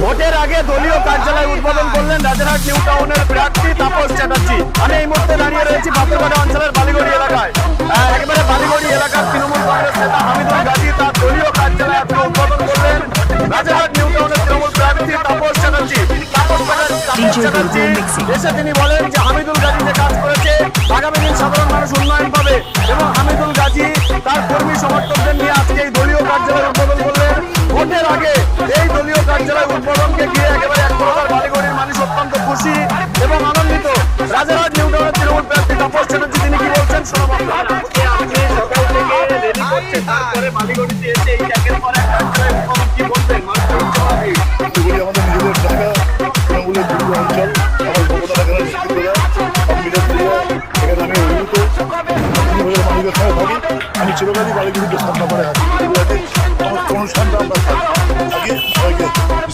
ভোটের আগে দলীয় কার্যালয় উদ্বোধন করলেন রাজারহাট নিউ টাউনের প্রার্থী তাপস চ্যাটার্জি। আমি এই মুহূর্তে দাঁড়িয়ে রয়েছি পাথরঘাটা অঞ্চলের বালিগড়ি এলাকায়। একেবারে বালিগড়ি এলাকার তৃণমূল কংগ্রেস নেতা হামিদুল গাজী তার দলীয় কার্যালয় আজকে উদ্বোধন করলেন রাজারহাট নিউ টাউনের তৃণমূল প্রার্থী তাপস চ্যাটার্জি। এসে তিনি বলেন যে হামিদুল গাজী যে কাজ করেছে আগামী দিন সাধারণ মানুষ উন্নয়ন পাবে এবং হামিদুল গাজী তার কর্মী সমর্থকদের নিয়ে আজকে এই দলীয় কার্যালয় উদ্বোধন করলেন। ভোটের আগে এই দলীয় কার্যালয় উদ্বোধনকে ঘিরে একেবারে এক প্রকার